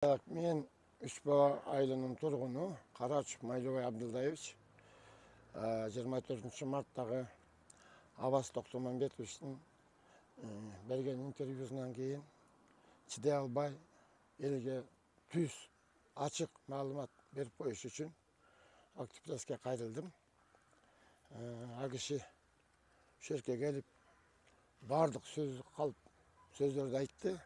Men Üçbağ айылының тұрғыны Қарач Майлыбай Абдылдаевич 24 марттағы Абас Тоқтаманбетовичтің берген интервьюсынан кейін чыдай албай елге түз açık маалымат беріп қоюш үшін Активпресске кайрылдым. Ал киши жерге келип бардық сөздөрдү айтты.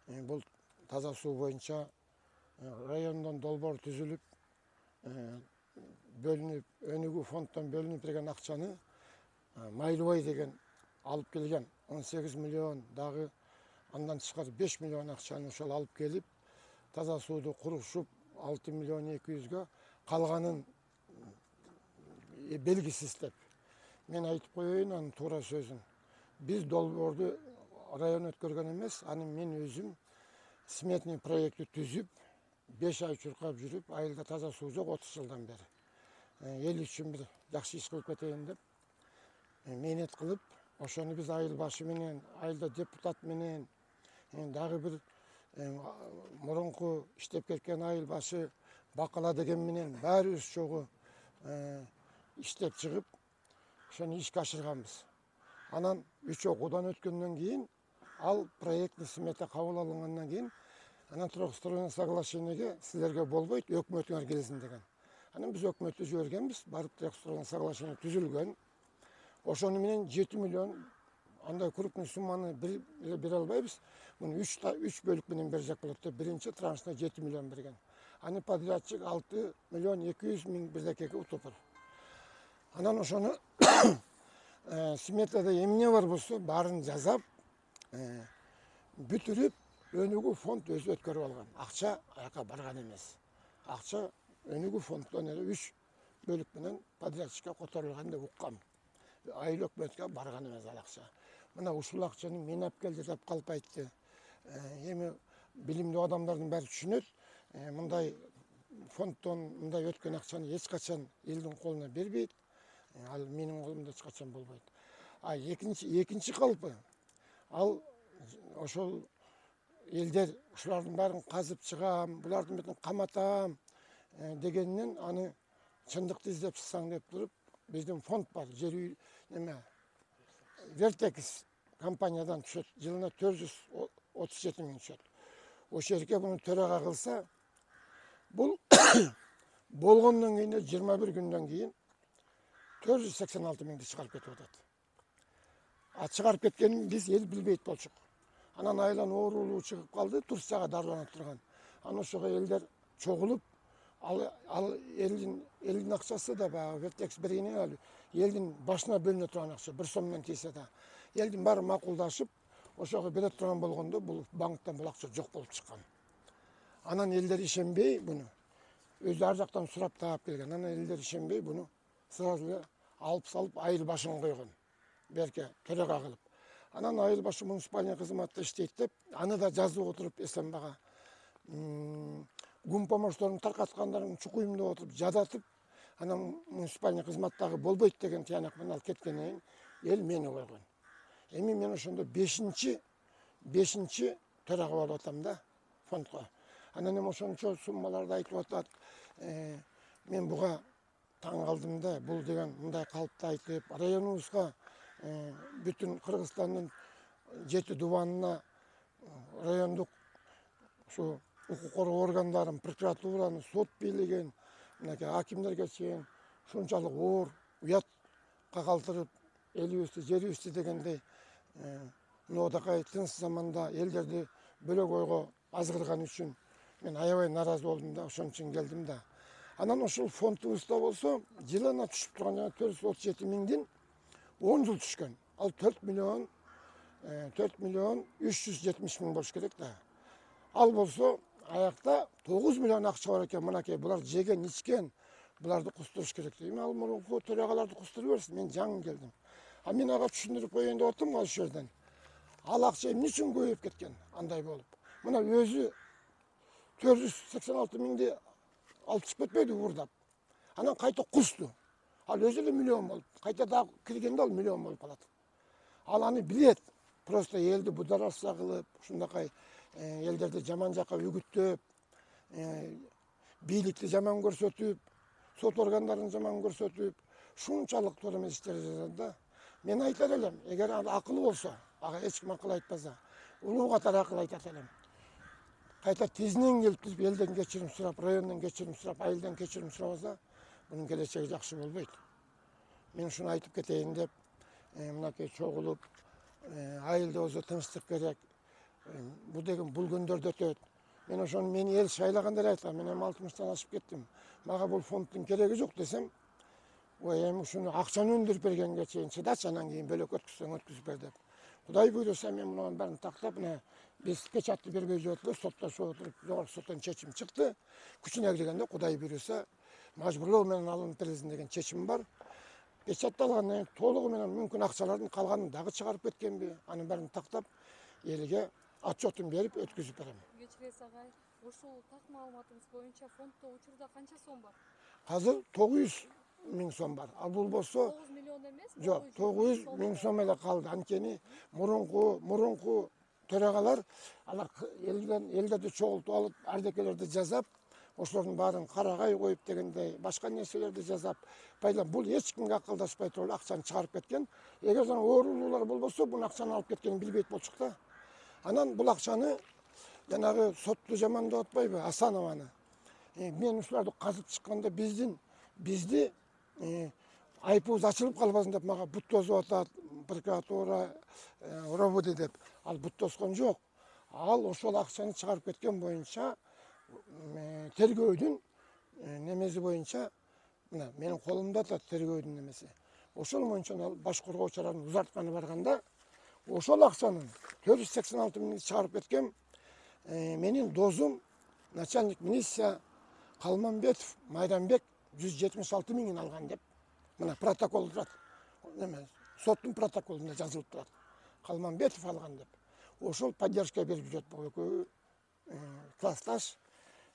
Бұл таза суу боюнча райондон долбоор түзүлүп, бөлүнүп, өнүгүү фонддон бөлүнүп берген акчаны Майлыбай деген алып келген 18 миллион дагы андан тышкары 5 миллион акчаны ошол алып келип, таза сууду курушуп 6 миллион 200гө калганын белгисиздеп. Мен айтып коеюн анын туура сөзүн. Биз долбоорду район өткөргөн эмес, аны мен өзүм сметный проекти түзүп, 5 ай чуркап жүрүп, айылда таза суу жок 30 жылдан бери. Эл үчүн бир жакшы иш кылып кетейин деп мээнет кылып, ошону биз айыл башы менен, айылда депутат менен, дагы бир мурунку иштеп кеткен айыл башы Бакала деген менен баарыбыз чогуу иштеп чыгып, ошону ишке ашырганбыз. Анан 3 окуудан өткөндөн кийин ал проектный смета кабыл алынгандан кийин анан трехсторонний соглашениеге силерге болбойт, өкмөтүңөр келсин деген. Анан биз өкмөттү жибергенбиз, барып трехсторонний соглашение түзүлгөн. Ошону менен 7 миллион андай крупный сумманы бере албайбыз. Муну 3 бөлүк менен берсек болот деп биринчи траншына 7 миллион берген. Аны подрядчик 6 миллион 200 миң бирдекеге утуптур. Анан ошону сметада эмне бар болсо баарын жазап, бүтүрүп, өнүгүү фонд өзү өткөрүп алган. Акча аяка барган эмес. Акча өнүгүү фонддон эле 3 бөлүк менен подрядчикке которулган деп уккам. Айыл өкмөткө барган эмес ал акча. Мына ушул акчаны мен алып келди деп калып айтты. Эми билимдүү адамдардын баары түшүнөт. Мындай фонддон мындай өткөн акчаны эч качан элдин колуна бербейт. Ал менин колумда эч качан болбойт. Экинчи калпы ал ошол элдер ушулардын баарын казып чыгам, булардын бетин каматам дегеннен аны чындыкты издеп чыксаң деп туруп, биздин фонд бар, жер Вертекс компаниядан түшөт, жылына 437 миң түшөт. Ошол жерге буну төрага кылса, бул болгондон кийин 21 күндөн кийин 486 миңди чыгарып кетип атат. Чыгарып кеткенин биз эл билбейт болчук. Анан айылдан оорулуу чыгып калды, Турцияга дарыланып турган. Анан ошого элдер чогулуп, ал элдин акчасы да баягы Вертекс бергенин ал элдин башына бөлүнө турган акча, 1 сомдон тийсе да. Элдин баары макулдашып, ошого бере турган болгондо бул банктан бул акча жок болуп чыккан. Анан элдер ишенбей буну өзү ар жактан сурап таап келген. Анан элдер ишенбей буну сразу эле алып салып айыл башын койгон. Берке төрага кылып. Анан айыл башы муниципальный кызматта иштейт деп, аны да жазып отуруп эсенбага гумпомоштордун таркаткандарын чукуйм деп отуруп жадатып, анан муниципальный кызматтагы болбойт деген тыянак менен алып кеткенин эл мени койгон. Эми мен ошондо 5-чи төрага болуп атам да фондко. Анан эми ошончо суммаларды айтып атат. Мен буга таң калдым да, бул деген мындай калыпта айтып, районубузга бүтүн Кыргызстандын 7 дубанына райондук ушу укук коргоо органдарын, прокуратураны, сот бийлигин, мынакей акимдерге чейин ушунчалык оор, уятка калтырып, элибизди, жерибизди дегендей мынадакай тынч заманда элдерди бөлөк ойго азгырган үчүн мен аябай нааразы болдум да, ошон үчүн келдим да. Анан ушул фондубузда болсо жылына түшүп турган 437 миңдин 10 жыл түшкөн. Ал 4 миллион 370 миң болуш керек да. Ал болсо аякта 9 миллион акча бар экен, мынакей булар жеген, ичкен, буларды кустуруш керек. Эми ал мурунку төрагаларды кустуруп берсин, мен жаңы келдим. Мен ага түшүндүрүп коеюн деп атам ал жерден. Ал акча эмне үчүн көбөйүп кеткен? Андай болуп. Мына өзү 486 миңди алып чыгып кетпейди уурдап. Анан кайта кусту. Ал өзү эле миллион болуп, кайта дагы киргенде ал миллион болуп калат. Ал аны билет. Просто элди будараса кылып, ушундакай ellerdi жаман жакка үгүттөп, бийликти жаман көрсөтүп, сот органдарын жаман көрсөтүп, шунчалык туура эмес иштер жасады да. Мен айтар элем, эгер акыл болсо, ага эч ким акыл айтпаса, улуу катары акыл айтат элем. Кайта тезинен келип туруп элден кечирим сурап, райондон кечирим сурап, айылдан кечирим сурабаса, bunun келечеги жакшы болбойт. Мен ушуну айтып кетейин деп, мынакей чогулуп, айылда болсо тынчтык керек. Бул деген бул күндөрдө өтөт. Мен ошону мени эл шайлагандар айтат, мен эми 60-тан ашып кеттим. Мага бул фонддун кереги жок десем, ой эми ушуну акчаны өндүрүп бергенге чейин чыдачы, анан кийин бөлөк өткүзсөң өткүзүп бер деп. Кудай буйруса мен мунун баарын тактап, мына биз печатты бербей жүрөт, соттошуп отуруп, жогорку соттон чечим чыкты. Күчүнө киргенде Кудай буйруса мажбурлоо менен алынып берилсин деген чечим бар. Печатталгандан кийин толугу менен мүмкүн акчалардын калганын дагы чыгарып кеткенби, анын баарын тактап элге отчетун берип өткүзүп берем. Кечиресиз агай, ошол так маалыматыңыз боюнча фонддо учурда канча сом бар? Азыр 900 миң сом бар. Ал бул болсо 9 миллион эмес, жок, 900 миң сом эле калды. Анткени мурунку төрагалар алар элдерди чогултуп алып, ардекелерди жазап, ошолордун баарын карагай коюп дегендей, башка нерселерди жасап, байлап бул эч кимге акылдаспай туруп акчаны чыгарып кеткен. Эгер жана оорулуулар болбосо, бул акчаны алып кеткенин билбейт болчук да. Анан бул акчаны жанагы сотту жамандап атпайбы, Асанованы. Мен ушуларды казып чыкканда бизди айыпыбыз ачылып калбасын деп мага бут тосуп атат, прокуратура, робуди деп. Ал бут тоскон жок. Ал ошол акчаны чыгарып кеткен боюнча тергөөдүн немеси боюнча, мына менин колумда атат тергөөдүн немеси. Ошол боюнча баш коргоочулардын узартканы барганда, ошол акчанын 486 миңди чыгарып кеткен менин досум начальник милиция Калманбетов Майрамбек 176 миңин алган деп. Мына протокол турат. Соттун протоколунда жазылып турат. Калманбетов алган деп. Ошол поддержка берип жүрөт бул экөө классташ.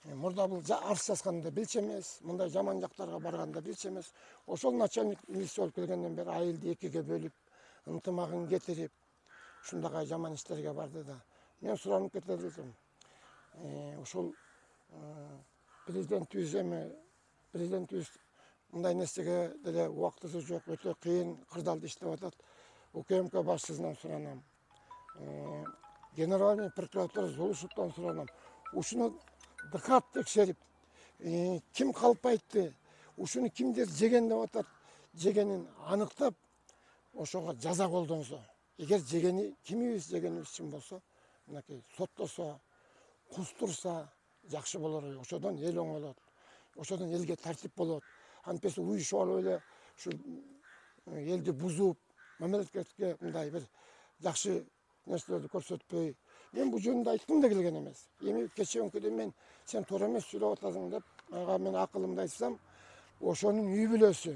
Мурда бул арыз жазганда билчү эмес, мындай жаман жактарга барганда билчү эмес. Ошол начальник милиция болуп келгенден бери айылды экиге бөлүп, ынтымагын кетирип, ушундагы жаман иштерге барды да. Мен суранып кетет элем. Ошол президентибиз мындай нерсеге деле убактысы жок, өтө кыйын кырдаалда иштеп атат. УКМК башчысынан суранам. Генеральный прокуратура Зулушевтан суранам. Ушуну дыкат текшерип, ким калп айтты, ушуну кимдер жеген деп атат, жегенин аныктап, ошого жаза колдонсо. Эгер жегени кимибиз жегенибиз чын болсо, мынакей соттосо, кустурса жакшы болор. Ошодон эл оңолот. Ошодон элге тартип болот. Антпесе уюшуп алып эле ушу элди бузуп, мамлекетке мындай бир жакшы нерселерди көрсөтпөй. Мен бул жөнүндө айткым да келген эмес. Эми кечээкүдө мен сен туура эмес сүйлөп атасың деп, ага мен акылымды айтсам, ошонун үй бүлөсү,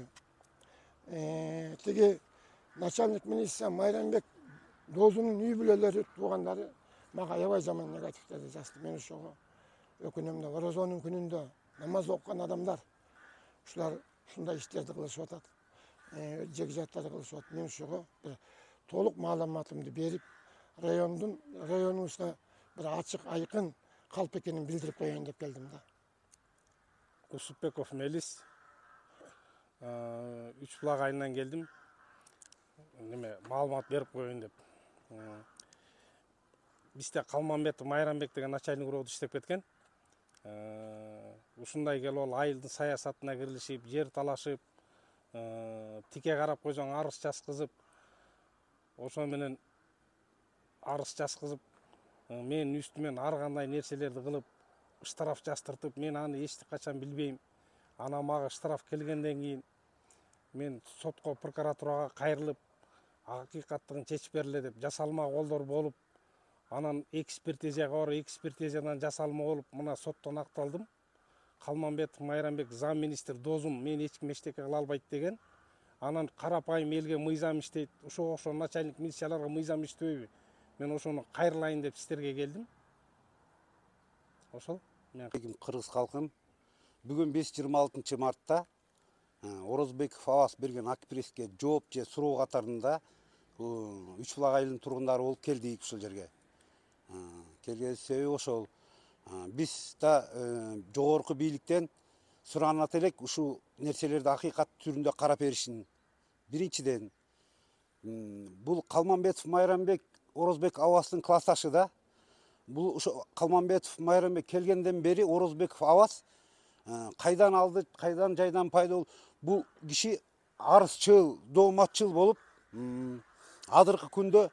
тиги начальник милиция Майрамбек досунун үй бүлөлөрү, туугандары мага аябай жаман негативтерди жазды. Мен ошого өкүнөм да, Орозонун күнүндө намаз окуган адамдар ушулар ушундай иштерди кылышып атат, жегжаттарды кылышып атат. Мен ошого толук маалыматымды берип, районубузга бир ачык, айкын калп экенин билдирип коеюн деп келдим да. Кусупбеков Мелис, Үч Булак айынан келдим. Маалымат берип коеюн деп. Бизде Калманбетов Майрамбек деген начальник уровда иштеп кеткен. Ушундай келип ал айылдын саясатына кирилишип, жер талашып, тике карап койсоң арыз жазгызып, ошо менен арыз жазгызып, менин үстүмөн ар кандай нерселерди кылып, штраф жаздыртып, мен аны эч качан билбейм. Анан мага штраф келгенден кийин мен сотко, прокуратурага кайрылып, акыйкаттыгын чечип бергиле деп жасалма колдор болуп, анан экспертизага барып, экспертизадан жасалма болуп, мына соттон акталдым. Калманбетов Майрамбек зам министр досум, мен эч ким эчтеке кыла албайт деген. Анан карапайым элге мыйзам иштейт, ошого начальник милицияларга мыйзам иштебейби? Мен ошону кайрылайын деп сиздерге келдим. Ошол. Мен Кыргыз калкын бүгүн 5-26 мартта Орозбеков Аваз берген акпресске жооп же суроо катарында Үч Булак айылынын тургундары болуп келдик ушул жерге. келген себеби ошол. Биз да жогорку бийликтен суранат элек ушул нерселерди акыйкат түрүндө карап беришин. Биринчиден, бул Калманбетов Майрамбек Орозбек Авастын классташы да. Бул ошо Калманбетов Майрамбек келгенден бери Орозбеков Авас кайдан алды, кайдан жайдан пайда болду. Бул киши арызчыл, дооматчыл болуп, азыркы күндө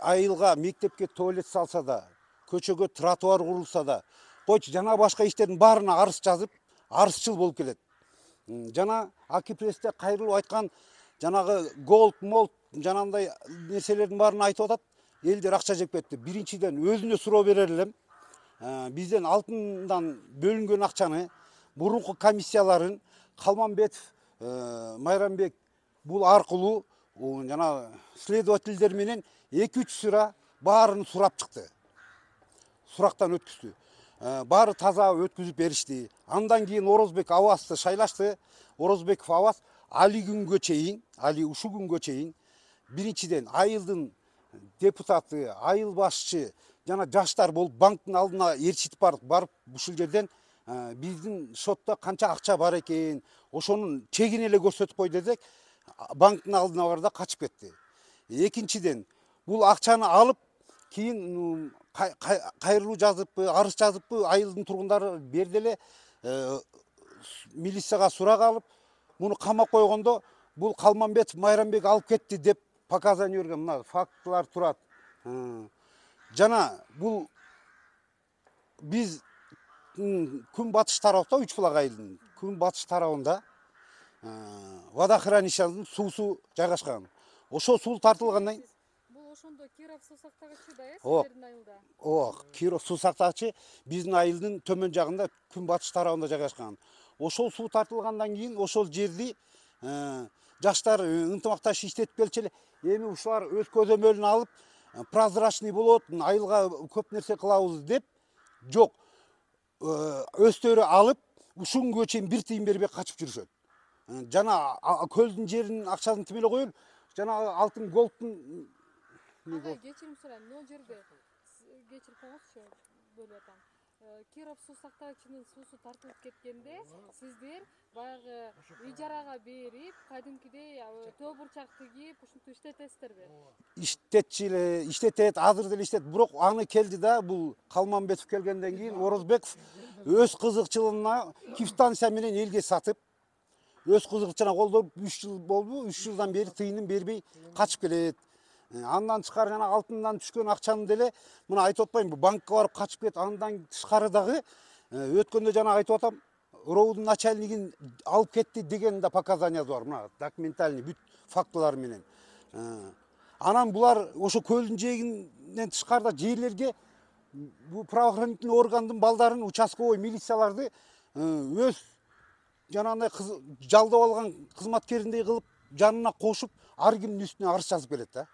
айылга мектепке туалет салса да, көчөгө тротуар курулса да, койчу жана башка иштердин баарына арыз жазып, арызчыл болуп келет. Жана Акипресте кайрылып айткан жанагы голд, молд, жанандай нерселердин баарын айтып атат. Элдер акча жеп кетти. Биринчиден өзүнө суроо берер элем. Бизден алтындан бөлүнгөн акчаны, мурунку комиссияларын Калманбетов Майрамбек бул аркылуу жана следовательдер менен 2-3 сура баарын сурап чыкты. Сурактан өткүздү. Баары таза өткүзүп беришти. Андан кийин Орозбек Авасты шайлашты. Орозбеков Авас али ушул күнгө чейин биринчиден айылдын депутаты, айыл башчы жана жаштар болуп банктын алдына ээрчитип барып ушул жерден биздин шотто канча акча бар экен, ошонун чегин эле көрсөтүп кой десек, банктын алдына барда качып кетти. Экинчиден, бул акчаны алып, кийин кайрылуу жазыппы, арыз жазыппы, айылдын тургундары берди эле милицияга сурак алып, муну камап койгондо, бул Калманбетов Майрамбек алып кетти деп показания берген. Мына фактылар турат. Жана бул биз күнбатыш тарабында, Үч булак айылынын күнбатыш тарабында водохранилищенин суусу жайгашкан. Ошол суу тартылгандан Бул ошондо Киров суу сактагычы да, Ооба. сиздердин айылда? Ооба, Киров суу сактагычы биздин айылдын төмөн жагында күнбатыш тарабында жайгашкан. Ошол суу тартылгандан кийин ошол жерди жаштар ынтымакташ иштетип келчү эле. Эми ушулар өз көзөмөлүн алып, прозрачный болот, айылга көп нерсе кылабыз деп, жок. Өздөрү алып, ушул күнгө чейин бир тыйын бербей качып жүрүшөт. Жана көлдүн жеринин акчасын тим эле коелу, жана алтын голдтун Кечирим сурайм, могул жерде кечирип коңузчу, бөлүп атам. Киров суу сактагычынын суусу тартылып кеткенде, сиздер баягы ижарага берип, кадимкидей төө бурчак тигип, ушинтип иштетесиздерби? иштетет, азыр деле иштетет. Бирок аны келди да, бул Калманбетов келгенден кийин Орозбеков өз кызыкчылыгына кифстанция менен элге сатып, өз кызыкчылыгына колдонуп 3 жыл болду, 3 жылдан бери тыйынын бербей качып келет. Андан тышкары жана алтындан түшкөн акчаны деле мына айтып атпайм, бу банкка барып качып кетти. Андан тышкары дагы өткөндө жана айтып атам, РОУдун начальнигин алып кетти деген да показаниясы бар. Мына документальный бүт фактылар менен. Анан булар ошо көлдүн жээгинен тышкарыда жерлерге бу правоохранительный органдын балдарын, участковой милицияларды өз жанагындай жалдап алган кызматкериндей кылып жанына кошуп, ар кимдин үстүнө арыз жазып келет да.